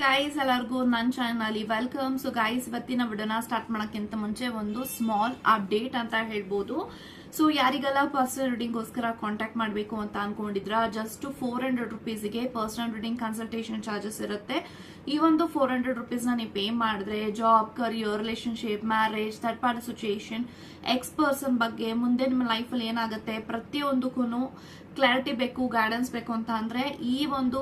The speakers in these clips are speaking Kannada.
ಗೈಸ್ ಎಲ್ಲರಿಗೂ ನನ್ನ ಚಾನಲ್ ವೆಲ್ಕಮ್. ಸೊ ಗೈಸ್ ಇವತ್ತಿನ ವಿಡಿಯೋನ ಸ್ಟಾರ್ಟ್ ಮಾಡೋಕ್ಕಿಂತ ಮುಂಚೆ ಒಂದು ಸ್ಮಾಲ್ ಅಪ್ಡೇಟ್ ಅಂತ ಹೇಳ್ಬೋದು. ಸೊ ಯಾರಿಗೆಲ್ಲ ಪರ್ಸನಲ್ ರೀಡಿಂಗ್ಗೋಸ್ಕರ ಕಾಂಟ್ಯಾಕ್ಟ್ ಮಾಡಬೇಕು ಅಂತ ಅನ್ಕೊಂಡಿದ್ರ ಜಸ್ಟ್ 400 ರುಪೀಸ್ಗೆ ಪರ್ಸನಲ್ ರೀಡಿಂಗ್ ಕನ್ಸಲ್ಟೇಷನ್ ಚಾರ್ಜಸ್ ಇರುತ್ತೆ. ಈ ಒಂದು 400 ರುಪೀಸ್ನ ನೀವು ಪೇ ಮಾಡಿದ್ರೆ job, career, relationship, marriage, third party situation, ex person ಬಗ್ಗೆ ಮುಂದೆ ನಿಮ್ಮ ಲೈಫಲ್ಲಿ ಏನಾಗುತ್ತೆ ಪ್ರತಿಯೊಂದಕ್ಕೂ ಕ್ಲಾರಿಟಿ ಬೇಕು, ಗೈಡೆನ್ಸ್ ಬೇಕು ಅಂತ ಅಂದ್ರೆ ಈ ಒಂದು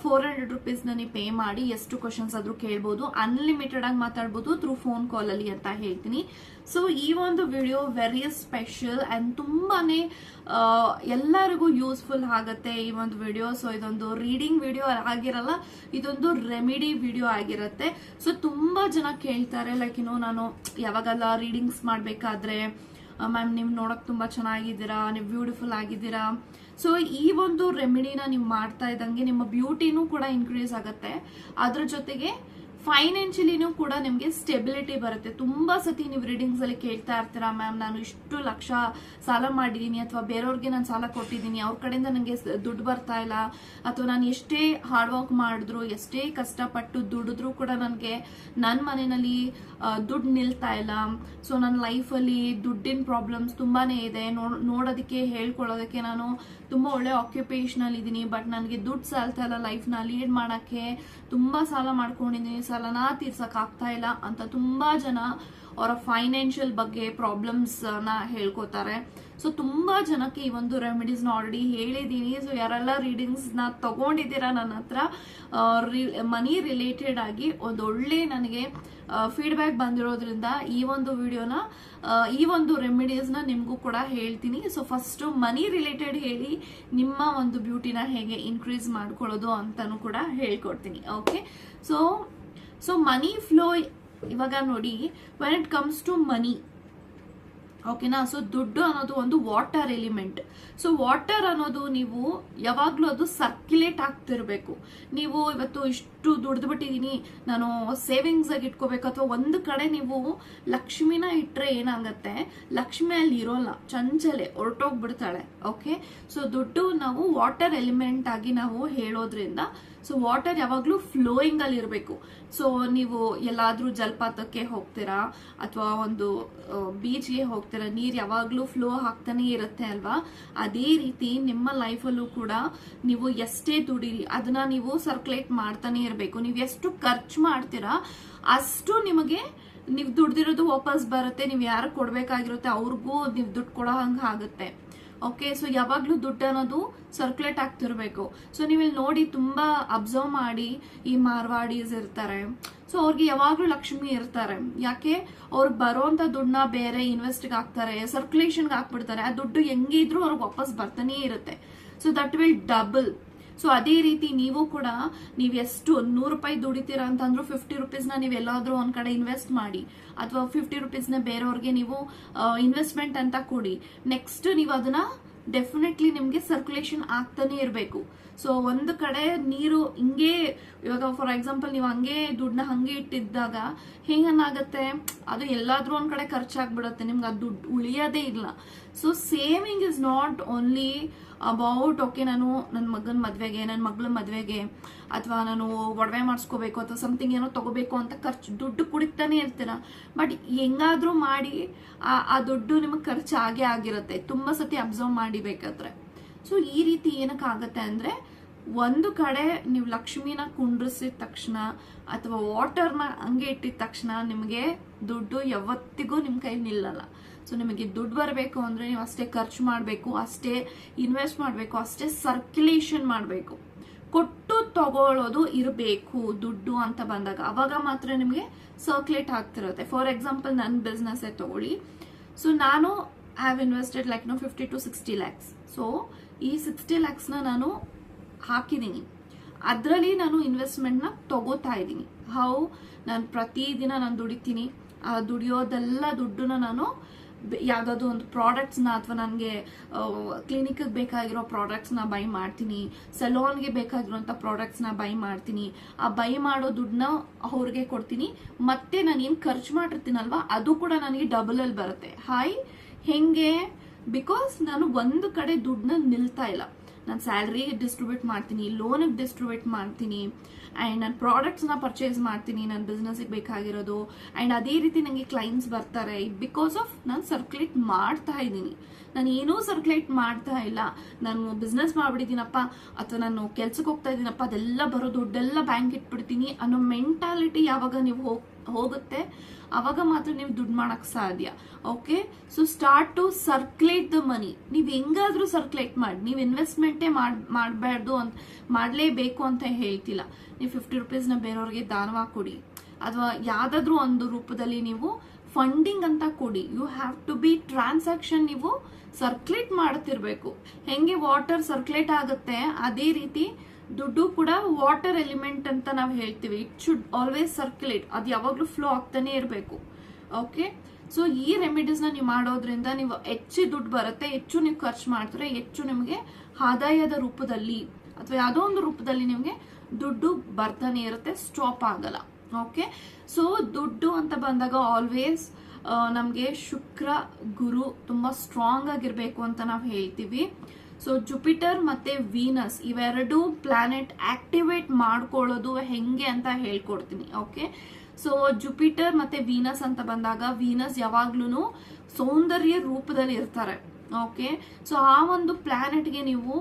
400 ರುಪೀಸ್ನ ನೀವು ಪೇ ಮಾಡಿ ಎಷ್ಟು ಕ್ವಶನ್ಸ್ ಆದ್ರೂ ಕೇಳ್ಬೋದು, ಅನ್ಲಿಮಿಟೆಡ್ ಆಗಿ ಮಾತಾಡ್ಬೋದು ಥ್ರೂ ಫೋನ್ ಕಾಲ್ ಅಲ್ಲಿ ಅಂತ ಹೇಳ್ತೀನಿ. ಸೊ ಈ ಒಂದು ವಿಡಿಯೋ ವೆರಿ ಸ್ಪೆಷಲ್ ಅಂಡ್ ತುಂಬಾನೇ ಎಲ್ಲರಿಗೂ ಯೂಸ್ಫುಲ್ ಆಗುತ್ತೆ ಈ ಒಂದು ವಿಡಿಯೋ. ಸೊ ಇದೊಂದು ರೀಡಿಂಗ್ ವಿಡಿಯೋ ಆಗಿರಲ್ಲ, ಇದೊಂದು ರೆಮಿಡಿ ವಿಡಿಯೋ ಆಗಿರುತ್ತೆ. ಸೊ ತುಂಬಾ ಜನ ಕೇಳ್ತಾರೆ ಲೈಕ್ ನಾನು ಯಾವಾಗೆಲ್ಲ ರೀಡಿಂಗ್ಸ್ ಮಾಡ್ಬೇಕಾದ್ರೆ ಮ್ಯಾಮ್ ನೀವು ನೋಡಕ್ ತುಂಬಾ ಚೆನ್ನಾಗಿದ್ದೀರಾ, ನೀವು ಬ್ಯೂಟಿಫುಲ್ ಆಗಿದ್ದೀರಾ. ಸೊ ಈ ಒಂದು ರೆಮಿಡಿನ ನೀವು ಮಾಡ್ತಾ ಇದ್ದಂಗೆ ನಿಮ್ಮ ಬ್ಯೂಟಿನೂ ಕೂಡ ಇನ್ಕ್ರೀಸ್ ಆಗುತ್ತೆ, ಅದ್ರ ಜೊತೆಗೆ ಫೈನಾನ್ಷಿಯಲಿನೂ ಕೂಡ ನಿಮ್ಗೆ ಸ್ಟೆಬಿಲಿಟಿ ಬರುತ್ತೆ. ತುಂಬಾ ಸತಿ ನೀವು ರೀಡಿಂಗ್ಸ್ ಅಲ್ಲಿ ಕೇಳ್ತಾ ಇರ್ತೀರಾ, ಮ್ಯಾಮ್ ನಾನು ಇಷ್ಟು ಲಕ್ಷ ಸಾಲ ಮಾಡಿದೀನಿ ಅಥವಾ ಬೇರೆಯವ್ರಿಗೆ ನಾನು ಸಾಲ ಕೊಟ್ಟಿದ್ದೀನಿ, ಅವ್ರ ಕಡೆಯಿಂದ ನನಗೆ ದುಡ್ಡು ಬರ್ತಾ ಇಲ್ಲ, ಅಥವಾ ನಾನು ಎಷ್ಟೇ ಹಾರ್ಡ್ ವರ್ಕ್ ಮಾಡಿದ್ರು, ಎಷ್ಟೇ ಕಷ್ಟಪಟ್ಟು ದುಡಿದ್ರು ಕೂಡ ನನಗೆ ನನ್ನ ಮನೆಯಲ್ಲಿ ದುಡ್ಡು ನಿಲ್ತಾ ಇಲ್ಲ. ಸೊ ನನ್ನ ಲೈಫಲ್ಲಿ ದುಡ್ಡಿನ ಪ್ರಾಬ್ಲಮ್ಸ್ ತುಂಬಾನೇ ಇದೆ, ನೋಡೋದಕ್ಕೆ ಹೇಳ್ಕೊಳ್ಳೋದಕ್ಕೆ ನಾನು ತುಂಬಾ ಒಳ್ಳೆ ಆಕ್ಯುಪೇಷನಲ್ ಇದ್ದೀನಿ, ಬಟ್ ನನಗೆ ದುಡ್ಡು ಸಾಲ್ತಾ ಇಲ್ಲ, ಲೈಫ್ನ ಲೀಡ್ ಮಾಡಕ್ಕೆ ತುಂಬಾ ಸಾಲ ಮಾಡ್ಕೊಂಡಿದ್ದೀನಿ, ಸಾಲನ ತೀರ್ಸಕ್ ಆಗ್ತಾ ಇಲ್ಲ ಅಂತ ತುಂಬಾ ಜನ ಅವರ ಫೈನಾನ್ಷಿಯಲ್ ಬಗ್ಗೆ ಪ್ರಾಬ್ಲಮ್ಸ್ ನ ಹೇಳ್ಕೊತಾರೆ. ಸೊ ತುಂಬಾ ಜನಕ್ಕೆ ಈ ಒಂದು ರೆಮಿಡೀಸ್ ನ ಆಲ್ರೆಡಿ ಹೇಳಿದೀನಿ. ಸೊ ಯಾರೆಲ್ಲ ರೀಡಿಂಗ್ಸ್ ನ ತಗೊಂಡಿದ್ದೀರಾ ನನ್ನ ಹತ್ರ ಮನಿ ರಿಲೇಟೆಡ್ ಆಗಿ ಒಂದೊಳ್ಳೆ ನನಗೆ ಫೀಡ್ಬ್ಯಾಕ್ ಬಂದಿರೋದ್ರಿಂದ ಈ ಒಂದು ವಿಡಿಯೋನ ಈ ಒಂದು ರೆಮಿಡೀಸ್ ನ ನಿಮ್ಗೂ ಕೂಡ ಹೇಳ್ತೀನಿ. ಸೊ ಫಸ್ಟ್ ಮನಿ ರಿಲೇಟೆಡ್ ಹೇಳಿ ನಿಮ್ಮ ಒಂದು ಬ್ಯೂಟಿನ ಹೇಗೆ ಇನ್ಕ್ರೀಸ್ ಮಾಡ್ಕೊಳ್ಳೋದು ಅಂತಾನು ಕೂಡ ಹೇಳ್ಕೊಡ್ತೀನಿ. ಓಕೆ, ಸೊ ಮನಿ ಫ್ಲೋ ಇವಾಗ ನೋಡಿ, ವೆನ್ ಇಟ್ ಕಮ್ಸ್ ಟು ಮನಿ, ಓಕೆನಾ, ಸೊ ದುಡ್ಡು ಅನ್ನೋದು ಒಂದು ವಾಟರ್ ಎಲಿಮೆಂಟ್. ಸೊ ವಾಟರ್ ಅನ್ನೋದು ನೀವು ಯಾವಾಗ್ಲೂ ಅದು ಸರ್ಕ್ಯುಲೇಟ್ ಆಗ್ತಿರ್ಬೇಕು. ನೀವು ಇವತ್ತು ಇಷ್ಟು ದುಡ್ದು ಬಿಟ್ಟಿದೀನಿ, ನಾನು ಸೇವಿಂಗ್ಸ್ ಆಗಿ ಇಟ್ಕೋಬೇಕು, ಅಥವಾ ಒಂದು ಕಡೆ ನೀವು ಲಕ್ಷ್ಮಿನ ಇಟ್ರೆ ಏನಾಗತ್ತೆ, ಲಕ್ಷ್ಮಿ ಅಲ್ಲಿ ಇರೋಲ್ಲ, ಚಂಚಲೆ ಹೊರಟೋಗ್ಬಿಡ್ತಾಳೆ. ಓಕೆ, ಸೊ ದುಡ್ಡು ನಾವು ವಾಟರ್ ಎಲಿಮೆಂಟ್ ಆಗಿ ನಾವು ಹೇಳೋದ್ರಿಂದ ಸೊ ವಾಟರ್ ಯಾವಾಗ್ಲೂ ಫ್ಲೋಯಿಂಗ್ ಅಲ್ಲಿ ಇರಬೇಕು. ಸೊ ನೀವು ಎಲ್ಲಾದ್ರೂ ಜಲಪಾತಕ್ಕೆ ಹೋಗ್ತೀರಾ ಅಥವಾ ಒಂದು ಬೀಚ್ಗೆ ಹೋಗ್ತೀರಾ, ನೀರ್ ಯಾವಾಗ್ಲೂ ಫ್ಲೋ ಆಗ್ತಾನೆ ಇರುತ್ತೆ ಅಲ್ವಾ, ಅದೇ ರೀತಿ ನಿಮ್ಮ ಲೈಫಲ್ಲೂ ಕೂಡ ನೀವು ಎಷ್ಟೇ ದುಡಿರಿ ಅದನ್ನ ನೀವು ಸರ್ಕ್ಯುಲೇಟ್ ಮಾಡ್ತಾನೆ ಇರಬೇಕು. ನೀವು ಎಷ್ಟು ಖರ್ಚು ಮಾಡ್ತೀರಾ ಅಷ್ಟು ನಿಮಗೆ ನೀವು ದುಡ್ದಿರೋದು ವಾಪಸ್ ಬರುತ್ತೆ, ನೀವು ಯಾರು ಕೊಡ್ಬೇಕಾಗಿರುತ್ತೆ ಅವ್ರಿಗೂ ನೀವು ದುಡ್ಡು ಕೊಡೋ ಹಂಗ ಆಗುತ್ತೆ. ಓಕೆ, ಸೊ ಯಾವಾಗ್ಲೂ ದುಡ್ಡು ಅನ್ನೋದು ಸರ್ಕ್ಯುಲೇಟ್ ಆಗ್ತಿರ್ಬೇಕು. ಸೊ ನೀವಿಲ್ಲಿ ನೋಡಿ ತುಂಬಾ ಅಬ್ಸರ್ವ್ ಮಾಡಿ, ಈ ಮಾರ್ವಾಡೀಸ್ ಇರ್ತಾರೆ, ಸೊ ಅವ್ರಿಗೆ ಯಾವಾಗ್ಲೂ ಲಕ್ಷ್ಮಿ ಇರ್ತಾರೆ. ಯಾಕೆ, ಅವ್ರು ಬರೋಂತ ದುಡ್ಡನ್ನ ಬೇರೆ ಇನ್ವೆಸ್ಟ್ಗೆ ಹಾಕ್ತಾರೆ, ಸರ್ಕ್ಯುಲೇಷನ್ಗೆ ಹಾಕ್ಬಿಡ್ತಾರೆ, ಆ ದುಡ್ಡು ಹೆಂಗಿದ್ರು ಅವ್ರಿಗೆ ವಾಪಸ್ ಬರ್ತಾನೆ ಇರುತ್ತೆ. So that will double. So ಅದೇ ರೀತಿ ನೀವು ಕೂಡ ನೀವು ಎಷ್ಟು 100 ರೂಪಾಯಿ ದುಡಿತೀರಾ ಅಂತಂದ್ರೂ 50 ರುಪೀಸ್ನ ನೀವು ಎಲ್ಲಾದ್ರೂ ಒಂದ್ ಕಡೆ ಇನ್ವೆಸ್ಟ್ ಮಾಡಿ, ಅಥವಾ 50 ರುಪೀಸ್ನ ಬೇರೆಯವ್ರಿಗೆ ನೀವು ಇನ್ವೆಸ್ಟ್ಮೆಂಟ್ ಅಂತ ಕೊಡಿ. ನೆಕ್ಸ್ಟ್ ನೀವು ಅದನ್ನ ಡೆಫಿನೆಟ್ಲಿ ನಿಮ್ಗೆ ಸರ್ಕ್ಯುಲೇಷನ್ ಆಗ್ತಾನೆ ಇರಬೇಕು. ಸೊ ಒಂದು ಕಡೆ ನೀರು ಹಿಂಗೆ, ಇವಾಗ ಫಾರ್ ಎಕ್ಸಾಂಪಲ್ ನೀವು ಹಂಗೆ ದುಡ್ಡನ್ನ ಹಂಗೆ ಇಟ್ಟಿದ್ದಾಗ ಹೇಗನ್ನಾಗತ್ತೆ, ಅದು ಎಲ್ಲಾದ್ರೂ ಒಂದ್ ಕಡೆ ಖರ್ಚಾಗ್ಬಿಡುತ್ತೆ, ನಿಮ್ಗೆ ಆ ದುಡ್ಡು ಉಳಿಯೋದೇ ಇಲ್ಲ. So saving is not only about okay ನಾನು ನನ್ನ ಮಗನ ಮದ್ವೆಗೆ, ನನ್ನ ಮಗಳ ಮದ್ವೆಗೆ, ಅಥವಾ ನಾನು ಒಡವೆ ಮಾಡಿಸ್ಕೋಬೇಕು ಅಥವಾ ಸಮಥಿಂಗ್ ಏನೋ ತಗೋಬೇಕು ಅಂತ ದುಡ್ಡು ಕುಡಿತಾನೆ ಇರ್ತೀರ, ಬಟ್ ಹೆಂಗಾದ್ರೂ ಮಾಡಿ ಆ ದುಡ್ಡು ನಿಮಗೆ ಖರ್ಚು ಆಗೇ ಆಗಿರುತ್ತೆ. ತುಂಬಾ ಸತಿ ಅಬ್ಸರ್ವ್ ಮಾಡಿ ಬೇಕಾದ್ರೆ. ಸೊ ಈ ರೀತಿ ಏನಕ್ಕಾಗತ್ತೆ ಅಂದ್ರೆ, ಒಂದು ಕಡೆ ನೀವು ಲಕ್ಷ್ಮಿನ ಕುಂಡ್ರಿಸಿದ ತಕ್ಷಣ ಅಥವಾ ವಾಟರ್ನ ಹಂಗೆ ಇಟ್ಟಿದ ತಕ್ಷಣ ನಿಮಗೆ ದುಡ್ಡು ಯಾವತ್ತಿಗೂ ನಿಮ್ ಕೈ ನಿಲ್ಲಲ್ಲ. ಸೊ ನಿಮಗೆ ದುಡ್ಡು ಬರಬೇಕು ಅಂದ್ರೆ ನೀವು ಅಷ್ಟೇ ಖರ್ಚು ಮಾಡಬೇಕು, ಅಷ್ಟೇ ಇನ್ವೆಸ್ಟ್ ಮಾಡಬೇಕು, ಅಷ್ಟೇ ಸರ್ಕ್ಯುಲೇಷನ್ ಮಾಡಬೇಕು. ಕೊಟ್ಟು ತಗೊಳ್ಳೋದು ಇರಬೇಕು ದುಡ್ಡು ಅಂತ ಬಂದಾಗ, ಅವಾಗ ಮಾತ್ರ ನಿಮಗೆ ಸರ್ಕ್ಯುಲೇಟ್ ಆಗ್ತಿರುತ್ತೆ. ಫಾರ್ ಎಕ್ಸಾಂಪಲ್ ನನ್ನ ಬಿಸ್ನೆಸ್ ತಗೊಳ್ಳಿ. ಸೊ ನಾನು have invested like 50 to 60 lakhs. So ಈ 60 lakhs ನಾನು ಹಾಕಿದೀನಿ, ಅದರಲ್ಲಿ ನಾನು ಇನ್ವೆಸ್ಟ್ಮೆಂಟ್ ನ ತಗೋತಾ ಇದ್ದೀನಿ. ನಾನು ಪ್ರತಿದಿನ ನಾನು ದುಡಿತೀನಿ, ಆ ದುಡಿಯೋದೆಲ್ಲ ದುಡ್ಡನ್ನ ನಾನು ಯಾವ್ದಾದ್ರು ಒಂದು ಪ್ರಾಡಕ್ಟ್ಸ್ ನ ಅಥವಾ ನನಗೆ ಕ್ಲಿನಿಕ್ ಬೇಕಾಗಿರೋ ಪ್ರಾಡಕ್ಟ್ಸ್ ನ ಬೈ ಮಾಡ್ತೀನಿ, ಸಲೂನ್ಗೆ ಬೇಕಾಗಿರುವಂತ ಪ್ರಾಡಕ್ಟ್ಸ್ ನ ಬೈ ಮಾಡ್ತೀನಿ. ಆ ಬೈ ಮಾಡೋ ದುಡ್ಡನ್ನ ಅವ್ರಿಗೆ ಕೊಡ್ತೀನಿ, ಮತ್ತೆ ನಾನು ಏನ್ ಖರ್ಚು ಮಾಡಿರ್ತೀನಲ್ವಾ ಅದು ಕೂಡ ನನಗೆ ಡಬಲ್ ಅಲ್ಲಿ ಬರುತ್ತೆ. ಹೆಂಗೆ, ಬಿಕಾಸ್ ನಾನು ಒಂದು ಕಡೆ ದುಡ್ಡನ್ನ ನಿಲ್ತಾ ಇಲ್ಲ, ನಾನು ಸ್ಯಾಲ್ರಿ ಡಿಸ್ಟ್ರಿಬ್ಯೂಟ್ ಮಾಡ್ತೀನಿ, ಲೋನಿಗೆ ಡಿಸ್ಟ್ರಿಬ್ಯೂಟ್ ಮಾಡ್ತೀನಿ, ಆ್ಯಂಡ್ ನಾನು ಪ್ರಾಡಕ್ಟ್ಸ್ನ ಪರ್ಚೇಸ್ ಮಾಡ್ತೀನಿ ನನ್ನ ಬಿಸ್ನೆಸ್ಗೆ ಬೇಕಾಗಿರೋದು. ಆ್ಯಂಡ್ ಅದೇ ರೀತಿ ನನಗೆ ಕ್ಲೈಂಟ್ಸ್ ಬರ್ತಾರೆ ಬಿಕಾಸ್ ಆಫ್ ನಾನು ಸರ್ಕ್ಯುಲೇಟ್ ಮಾಡ್ತಾ ಇದ್ದೀನಿ. ನಾನು ಏನೂ ಸರ್ಕ್ಯುಲೇಟ್ ಮಾಡ್ತಾ ಇಲ್ಲ, ನಾನು ಬಿಸ್ನೆಸ್ ಮಾಡ್ಬಿಟ್ಟಿದ್ದೀನಪ್ಪ ಅಥವಾ ನಾನು ಕೆಲ್ಸಕ್ಕೆ ಹೋಗ್ತಾ ಇದ್ದೀನಪ್ಪ, ಅದೆಲ್ಲ ಬರೋ ದುಡ್ಡೆಲ್ಲ ಬ್ಯಾಂಕ್ ಇಟ್ಬಿಡ್ತೀನಿ ಅನ್ನೋ ಮೆಂಟಾಲಿಟಿ ಯಾವಾಗ ನೀವು ಹೋಗುತ್ತೆ ಅವಾಗ ಮಾತ್ರ ನೀವು ದುಡ್ಡು ಮಾಡಕ್ ಸಾಧ್ಯ. Okay, so start to circulate the money. ನೀವು ಹೆಂಗಾದ್ರೂ ಸರ್ಕ್ಯುಲೇಟ್ ಮಾಡಿ, ನೀವು ಇನ್ವೆಸ್ಟ್ಮೆಂಟೇ ಮಾಡಬಾರ್ದು ಅಂತ ಮಾಡಲೇಬೇಕು ಅಂತ ಹೇಳ್ತಿಲ್ಲ. ನೀವು 50 ರೂಪೀಸ್ನ ಬೇರೆಯವ್ರಿಗೆ ದಾನವಾಗಿ ಕೊಡಿ, ಅಥವಾ ಯಾವ್ದಾದ್ರು ಒಂದು ರೂಪದಲ್ಲಿ ನೀವು ಫಂಡಿಂಗ್ ಅಂತ ಕೊಡಿ. You have to be transaction ನೀವು ಸರ್ಕ್ಯುಲೇಟ್ ಮಾಡ್ತಿರ್ಬೇಕು. ಹೆಂಗೆ ವಾಟರ್ ಸರ್ಕ್ಯುಲೇಟ್ ಆಗುತ್ತೆ ಅದೇ ರೀತಿ ದುಡ್ಡು ಕೂಡ ವಾಟರ್ ಎಲಿಮೆಂಟ್ ಅಂತ ನಾವು ಹೇಳ್ತೀವಿ. ಇಟ್ ಶುಡ್ ಆಲ್ವೇಸ್ ಸರ್ಕ್ಯುಲೇಟ್, ಅದು ಯಾವಾಗ್ಲೂ ಫ್ಲೋ ಆಗ್ತಾನೆ ಇರಬೇಕು. ಓಕೆ, ಸೊ ಈ ರೆಮಿಡೀಸ್ನ ನೀವು ಮಾಡೋದ್ರಿಂದ ನೀವು ಹೆಚ್ಚು ದುಡ್ಡು ಬರುತ್ತೆ, ಹೆಚ್ಚು ನೀವು ಖರ್ಚು ಮಾಡ್ತಾರೆ, ಹೆಚ್ಚು ನಿಮಗೆ ಆದಾಯದ ರೂಪದಲ್ಲಿ ಅಥವಾ ಯಾವುದೋ ಒಂದು ರೂಪದಲ್ಲಿ ನಿಮಗೆ ದುಡ್ಡು ಬರ್ತಾನೆ ಇರುತ್ತೆ, ಸ್ಟಾಪ್ ಆಗಲ್ಲ. ಓಕೆ, ಸೊ ದುಡ್ಡು ಅಂತ ಬಂದಾಗ ಆಲ್ವೇಸ್ ನಮಗೆ ಶುಕ್ರ ಗುರು ತುಂಬಾ ಸ್ಟ್ರಾಂಗ್ ಆಗಿರ್ಬೇಕು ಅಂತ ನಾವು ಹೇಳ್ತೀವಿ. ಸೊ ಜುಪಿಟರ್ ಮತ್ತೆ ವೀನಸ್ ಇವೆರಡು ಪ್ಲಾನೆಟ್ ಆಕ್ಟಿವೇಟ್ ಮಾಡ್ಕೊಳ್ಳೋದು ಹೆಂಗೆ ಅಂತ ಹೇಳ್ಕೊಡ್ತೀನಿ. ಓಕೆ, ಸೊ ಜುಪಿಟರ್ ಮತ್ತೆ ವೀನಸ್ ಅಂತ ಬಂದಾಗ ವೀನಸ್ ಯಾವಾಗ್ಲೂ ಸೌಂದರ್ಯ ರೂಪದಲ್ಲಿ ಇರ್ತಾರೆ. ಓಕೆ, ಸೊ ಆ ಒಂದು ಪ್ಲಾನೆಟ್ಗೆ ನೀವು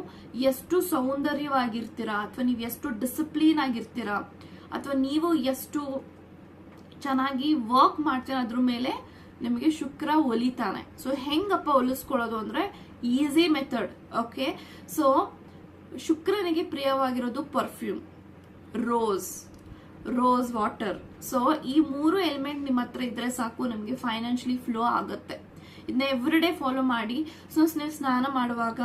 ಎಷ್ಟು ಸೌಂದರ್ಯವಾಗಿರ್ತೀರಾ ಅಥವಾ ನೀವು ಎಷ್ಟು ಡಿಸಿಪ್ಲಿನ್ ಆಗಿರ್ತೀರಾ ಅಥವಾ ನೀವು ಎಷ್ಟು ಚೆನ್ನಾಗಿ ವರ್ಕ್ ಮಾಡ್ತೀರಾ ಅದ್ರ ಮೇಲೆ ನಿಮಗೆ ಶುಕ್ರ ಒಲಿತಾನೆ. ಸೊ ಹೆಂಗಪ್ಪ ಒಲಿಸ್ಕೊಳ್ಳೋದು ಅಂದ್ರೆ ಈಸಿ ಮೆಥಡ್. ಓಕೆ, ಸೊ ಶುಕ್ರನಿಗೆ ಪ್ರಿಯವಾಗಿರೋದು ಪರ್ಫ್ಯೂಮ್, ರೋಸ್ ವಾಟರ್. ಸೊ ಈ 3 ಎಲಿಮೆಂಟ್ ನಿಮ್ಮ ಹತ್ರ ಇದ್ರೆ ಸಾಕು, ನಿಮಗೆ ಫೈನಾನ್ಷಿಯಲಿ ಫ್ಲೋ ಆಗುತ್ತೆ. ಇದನ್ನ ಎವ್ರಿ ಡೇ ಫಾಲೋ ಮಾಡಿ. ಸೊ ನೀವು ಸ್ನಾನ ಮಾಡುವಾಗ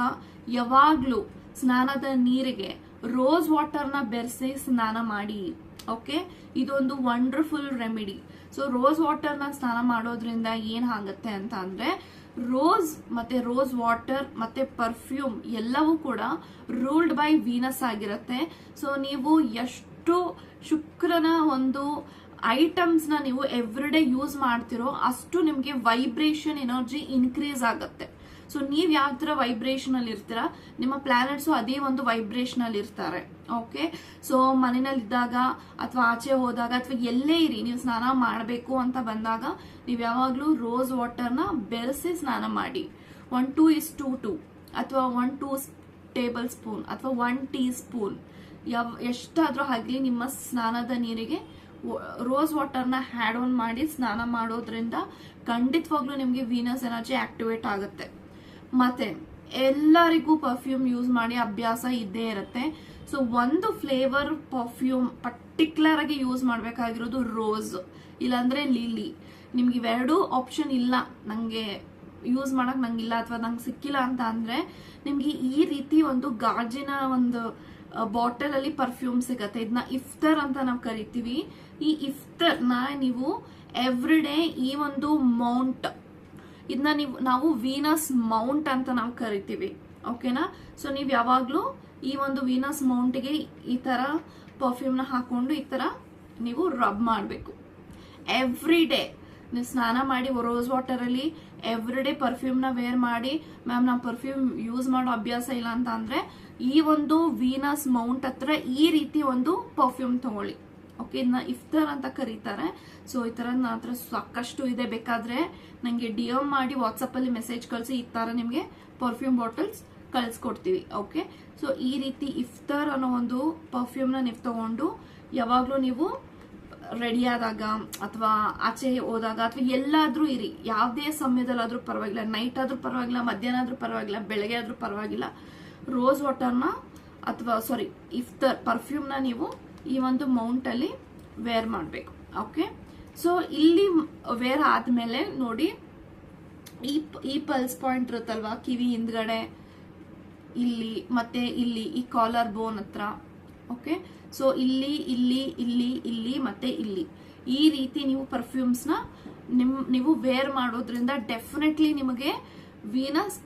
ಯಾವಾಗ್ಲೂ ಸ್ನಾನದ ನೀರಿಗೆ ರೋಸ್ ವಾಟರ್ನ ಬೆರೆಸಿ ಸ್ನಾನ ಮಾಡಿ. ಓಕೆ, ಇದೊಂದು ವಂಡರ್ಫುಲ್ ರೆಮಿಡಿ. ಸೊ ರೋಸ್ ವಾಟರ್ನ ಸ್ನಾನ ಮಾಡೋದ್ರಿಂದ ಏನಾಗುತ್ತೆ ಅಂತ ಅಂದ್ರೆ ರೋಸ್ ಮತ್ತೆ ರೋಸ್ ವಾಟರ್ ಮತ್ತೆ ಪರ್ಫ್ಯೂಮ್ ಎಲ್ಲವೂ ಕೂಡ ರೂಲ್ಡ್ ಬೈ ವೀನಸ್ ಆಗಿರುತ್ತೆ. ಸೊ ನೀವು ಎಷ್ಟು ಶುಕ್ರನ ಒಂದು ಐಟಮ್ಸ್ ನ ನೀವು ಎವ್ರಿ ಡೇ ಯೂಸ್ ಮಾಡ್ತಿರೋ ಅಷ್ಟು ನಿಮ್ಗೆ ವೈಬ್ರೇಷನ್ ಎನರ್ಜಿ ಇನ್ಕ್ರೀಸ್ ಆಗುತ್ತೆ. ಸೊ ನೀವ್ ಯಾವ ತರ ವೈಬ್ರೇಷನ್ ಅಲ್ಲಿ ಇರ್ತೀರಾ ನಿಮ್ಮ ಪ್ಲಾನೆಟ್ಸ್ ಅದೇ ಒಂದು ವೈಬ್ರೇಷನ್ ಅಲ್ಲಿ ಇರ್ತಾರೆ. ಓಕೆ, ಸೊ ಮನೆಯಲ್ಲಿ ಇದ್ದಾಗ ಅಥವಾ ಆಚೆ ಹೋದಾಗ ಅಥವಾ ಎಲ್ಲೇ ಇರಿ ನೀವು ಸ್ನಾನ ಮಾಡಬೇಕು ಅಂತ ಬಂದಾಗ ನೀವು ಯಾವಾಗ್ಲೂ ರೋಸ್ ವಾಟರ್ನ ಬೆರೆಸಿ ಸ್ನಾನ ಮಾಡಿ. 1:2 ಅಥವಾ 1 ಟೇಬಲ್ ಸ್ಪೂನ್ ಅಥವಾ 1 ಟೀ ಸ್ಪೂನ್ ಎಷ್ಟಾದ್ರೂ ಆಗ್ಲಿ ನಿಮ್ಮ ಸ್ನಾನದ ನೀರಿಗೆ ರೋಸ್ ವಾಟರ್ನ ಹ್ಯಾಡ್ ಆನ್ ಮಾಡಿ ಸ್ನಾನ ಮಾಡೋದ್ರಿಂದ ಖಂಡಿತವಾಗ್ಲೂ ನಿಮ್ಗೆ ವೀನಸ್ ಎನರ್ಜಿ ಆಕ್ಟಿವೇಟ್ ಆಗುತ್ತೆ. ಮತ್ತೆ ಎಲ್ಲರಿಗೂ ಪರ್ಫ್ಯೂಮ್ ಯೂಸ್ ಮಾಡಿ ಅಭ್ಯಾಸ ಇದ್ದೇ ಇರುತ್ತೆ. ಸೊ ಒಂದು ಫ್ಲೇವರ್ ಪರ್ಫ್ಯೂಮ್ ಪರ್ಟಿಕ್ಯುಲರ್ ಆಗಿ ಯೂಸ್ ಮಾಡ್ಬೇಕಾಗಿರೋದು ರೋಸ್, ಇಲ್ಲಾಂದ್ರೆ ಲಿಲಿ. ನಿಮ್ಗೆ ಇವೆರಡೂ ಆಪ್ಷನ್ ಇಲ್ಲ, ನಂಗೆ ಯೂಸ್ ಮಾಡಕ್ ನಂಗಿಲ್ಲ ಅಥವಾ ನಂಗೆ ಸಿಕ್ಕಿಲ್ಲ ಅಂತ ಅಂದ್ರೆ ನಿಮ್ಗೆ ಈ ರೀತಿ ಒಂದು ಗಾಜಿನ ಒಂದು ಬಾಟಲ್ ಅಲ್ಲಿ ಪರ್ಫ್ಯೂಮ್ ಸಿಗತ್ತೆ. ಇದನ್ನ ಇಫ್ತರ್ ಅಂತ ನಾವು ಕರಿತೀವಿ. ಈ ಇಫ್ತರ್ನ ನೀವು ಎವ್ರಿ ಡೇ ಈ ಒಂದು ಮೌಂಟ್ ಇದನ್ನ ನಾವು ವೀನಸ್ ಮೌಂಟ್ ಅಂತ ನಾವು ಕರಿತೀವಿ. ಓಕೆನಾ, ಸೊ ನೀವು ಯಾವಾಗ್ಲೂ ಈ ಒಂದು ವೀನಸ್ ಮೌಂಟ್ಗೆ ಈ ತರ ಪರ್ಫ್ಯೂಮ್ನ ಹಾಕೊಂಡು ಈ ತರ ನೀವು ರಬ್ ಮಾಡಬೇಕು ಎವ್ರಿ ಡೇ. ನೀವು ಸ್ನಾನ ಮಾಡಿ ರೋಸ್ ವಾಟರ್ ಅಲ್ಲಿ ಎವ್ರಿ ಡೇ ಪರ್ಫ್ಯೂಮ್ನ ವೇರ್ ಮಾಡಿ, ಮ್ಯಾಮ್ ನಾವು ಪರ್ಫ್ಯೂಮ್ ಯೂಸ್ ಮಾಡೋ ಅಭ್ಯಾಸ ಇಲ್ಲ ಅಂತ ಅಂದ್ರೆ ಈ ಒಂದು ವೀನಸ್ ಮೌಂಟ್ ಹತ್ರ ಈ ರೀತಿ ಒಂದು ಪರ್ಫ್ಯೂಮ್ ತಗೊಳ್ಳಿ. ಓಕೆ, ಇದನ್ನ ಇಫ್ತರ್ ಅಂತ ಕರೀತಾರೆ. ಸೊ ಈ ತರ ನನ್ನ ಹತ್ರ ಸಾಕಷ್ಟು ಇದೆ, ಬೇಕಾದ್ರೆ ನಂಗೆ DM ಮಾಡಿ ವಾಟ್ಸಪ್ ಅಲ್ಲಿ ಮೆಸೇಜ್ ಕಳಿಸಿ, ಈ ತರ ನಿಮ್ಗೆ ಪರ್ಫ್ಯೂಮ್ ಬಾಟಲ್ಸ್ ಕಳ್ಸಿಕೊಡ್ತೀವಿ. ಓಕೆ, ಸೊ ಈ ರೀತಿ ಇಫ್ತರ್ ಅನ್ನೋ ಒಂದು ಪರ್ಫ್ಯೂಮ್ನ ನೀವು ತಗೊಂಡು ಯಾವಾಗ್ಲೂ ನೀವು ರೆಡಿ ಆದಾಗ ಅಥವಾ ಆಚೆ ಹೋದಾಗ ಅಥವಾ ಎಲ್ಲಾದ್ರೂ ಇರಿ, ಯಾವುದೇ ಸಮಯದಲ್ಲಾದ್ರೂ ಪರವಾಗಿಲ್ಲ, ನೈಟ್ ಆದ್ರೂ ಪರವಾಗಿಲ್ಲ, ಮಧ್ಯಾಹ್ನ ಆದ್ರೂ ಪರವಾಗಿಲ್ಲ, ಬೆಳಗ್ಗೆ ಆದ್ರೂ ಪರವಾಗಿಲ್ಲ, ರೋಸ್ ವಾಟರ್ನ ಅಥವಾ ಇಫ್ತರ್ ಪರ್ಫ್ಯೂಮ್ನ ನೀವು ಈ ಒಂದು ಮೌಂಟ್ ಅಲ್ಲಿ ವೇರ್ ಮಾಡಬೇಕು. ಓಕೆ, ಸೊ ಇಲ್ಲಿ ವೇರ್ ಆದ್ಮೇಲೆ ನೋಡಿ ಈ ಪಲ್ಸ್ ಪಾಯಿಂಟ್ ಇರುತ್ತಲ್ವಾ ಕಿವಿ ಹಿಂದ್ಗಡೆ, ಇಲ್ಲಿ ಮತ್ತೆ ಇಲ್ಲಿ ಈ ಕಾಲರ್ ಬೋನ್ ಹತ್ರ. ಓಕೆ, ಸೊ ಇಲ್ಲಿ ಇಲ್ಲಿ ಇಲ್ಲಿ ಇಲ್ಲಿ ಮತ್ತೆ ಇಲ್ಲಿ ಈ ರೀತಿ ನೀವು ಪರ್ಫ್ಯೂಮ್ಸ್ ನ ನೀವು ವೇರ್ ಮಾಡೋದ್ರಿಂದ ಡೆಫಿನೆಟ್ಲಿ ನಿಮಗೆ ವೀನಸ್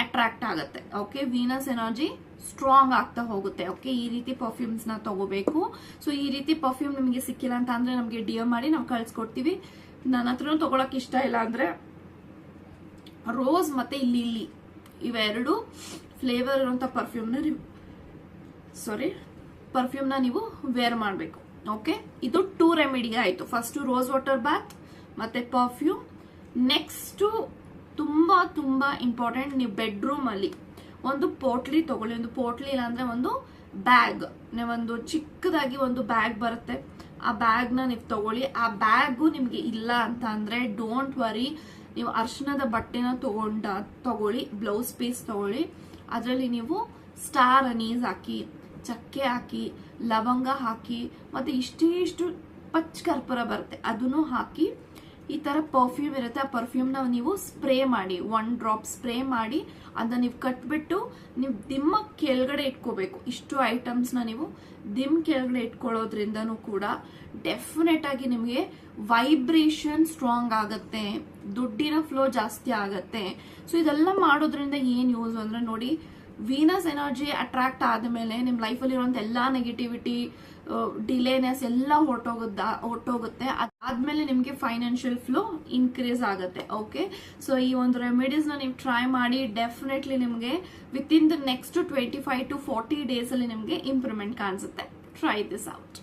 ಅಟ್ರಾಕ್ಟ್ ಆಗುತ್ತೆ. ಓಕೆ, ವೀನಸ್ ಎನರ್ಜಿ ಸ್ಟ್ರಾಂಗ್ ಆಗ್ತಾ ಹೋಗುತ್ತೆ. ಓಕೆ, ಈ ರೀತಿ ಪರ್ಫ್ಯೂಮ್ಸ್ ನ ತಗೋಬೇಕು. ಸೊ ಈ ರೀತಿ ಪರ್ಫ್ಯೂಮ್ ನಿಮಗೆ ಸಿಕ್ಕಿಲ್ಲ ಅಂತ ಅಂದ್ರೆ ನಮಗೆ DM ಮಾಡಿ ನಾವು ಕಳ್ಸಿಕೊಡ್ತೀವಿ. ನನ್ನ ಹತ್ರನೂ ತಗೊಳಕ್ ಇಷ್ಟ ಇಲ್ಲ ಅಂದ್ರೆ ರೋಸ್ ಮತ್ತೆ ಇಲ್ಲಿ ಇವೆರಡು ಫ್ಲೇವರ್ ಇರುವಂತ ಪರ್ಫ್ಯೂಮ್ನ ನೀವು ವೇರ್ ಮಾಡಬೇಕು. ಓಕೆ, ಇದು 2 ರೆಮಿಡಿಗೆ ಆಯ್ತು. ಫಸ್ಟ್ ರೋಸ್ ವಾಟರ್ ಬಾತ್ ಮತ್ತೆ ಪರ್ಫ್ಯೂಮ್. ನೆಕ್ಸ್ಟ್ ತುಂಬಾ ತುಂಬಾ ಇಂಪಾರ್ಟೆಂಟ್, ನೀವು ಬೆಡ್ರೂಮ್ ಅಲ್ಲಿ ಒಂದು ಪೋಟ್ಲಿ ತಗೊಳ್ಳಿ. ಒಂದು ಪೋಟ್ಲಿ ಇಲ್ಲ ಅಂದ್ರೆ ಒಂದು ಬ್ಯಾಗ್, ನೀವೊಂದು ಚಿಕ್ಕದಾಗಿ ಒಂದು ಬ್ಯಾಗ್ ಬರುತ್ತೆ, ಆ ಬ್ಯಾಗ್ ನ ನೀವು ತಗೊಳ್ಳಿ. ಆ ಬ್ಯಾಗು ನಿಮ್ಗೆ ಇಲ್ಲ ಅಂತ ಅಂದ್ರೆ ಡೋಂಟ್ ವರಿ, ನೀವು ಅರ್ಶನದ ಬಟ್ಟೆನ ತಗೊಳ್ಳಿ, ಬ್ಲೌಸ್ ಪೀಸ್ ತಗೊಳ್ಳಿ. ಅದರಲ್ಲಿ ನೀವು ಸ್ಟಾರ್ ಅನೀಸ್ ಹಾಕಿ, ಚಕ್ಕೆ ಹಾಕಿ, ಲವಂಗ ಹಾಕಿ, ಮತ್ತೆ ಇಷ್ಟು ಪಚ್ ಕರ್ಪೂರ ಬರುತ್ತೆ ಅದನ್ನು ಹಾಕಿ, ಈ ತರ ಪರ್ಫ್ಯೂಮ್ ಇರುತ್ತೆ, ಆ ಪರ್ಫ್ಯೂಮ್ನ ನೀವು ಸ್ಪ್ರೇ ಮಾಡಿ, 1 ಡ್ರಾಪ್ ಸ್ಪ್ರೇ ಮಾಡಿ ಅದನ್ನ ನೀವು ಕಟ್ಬಿಟ್ಟು ನೀವು ದಿಮ್ಮ ಕೆಳಗಡೆ ಇಟ್ಕೋಬೇಕು. ಇಷ್ಟು ಐಟಮ್ಸ್ನ ನೀವು ದಿಮ್ ಕೆಳಗಡೆ ಇಟ್ಕೊಳ್ಳೋದ್ರಿಂದನೂ ಕೂಡ ಡೆಫಿನೆಟ್ ಆಗಿ ನಿಮಗೆ ವೈಬ್ರೇಷನ್ ಸ್ಟ್ರಾಂಗ್ ಆಗತ್ತೆ, ದುಡ್ಡಿನ ಫ್ಲೋ ಜಾಸ್ತಿ ಆಗತ್ತೆ. ಸೊ ಇದೆಲ್ಲ ಮಾಡೋದ್ರಿಂದ ಏನ್ ಯೂಸ್ ಅಂದ್ರೆ ನೋಡಿ, ವೀನಸ್ ಎನರ್ಜಿ ಅಟ್ರಾಕ್ಟ್ ಆದ್ಮೇಲೆ ನಿಮ್ ಲೈಫಲ್ಲಿ ಇರುವಂತ ಎಲ್ಲಾ ನೆಗೆಟಿವಿಟಿ, ಡಿಲೇನೆಸ್ ಎಲ್ಲ ಹೊರಟೋಗುತ್ತೆ. ಅದಾದ್ಮೇಲೆ ನಿಮ್ಗೆ ಫೈನಾನ್ಷಿಯಲ್ ಫ್ಲೋ ಇನ್ಕ್ರೀಸ್ ಆಗುತ್ತೆ. ಓಕೆ, ಸೊ ಈ ಒಂದು ರೆಮಿಡೀಸ್ ನ ನೀವು ಟ್ರೈ ಮಾಡಿ, ಡೆಫಿನೆಟ್ಲಿ ನಿಮ್ಗೆ with in the next 25 to 40 days ಅಲ್ಲಿ ನಿಮ್ಗೆ ಇಂಪ್ರೂವ್ಮೆಂಟ್ ಕಾಣಿಸುತ್ತೆ. Try this out.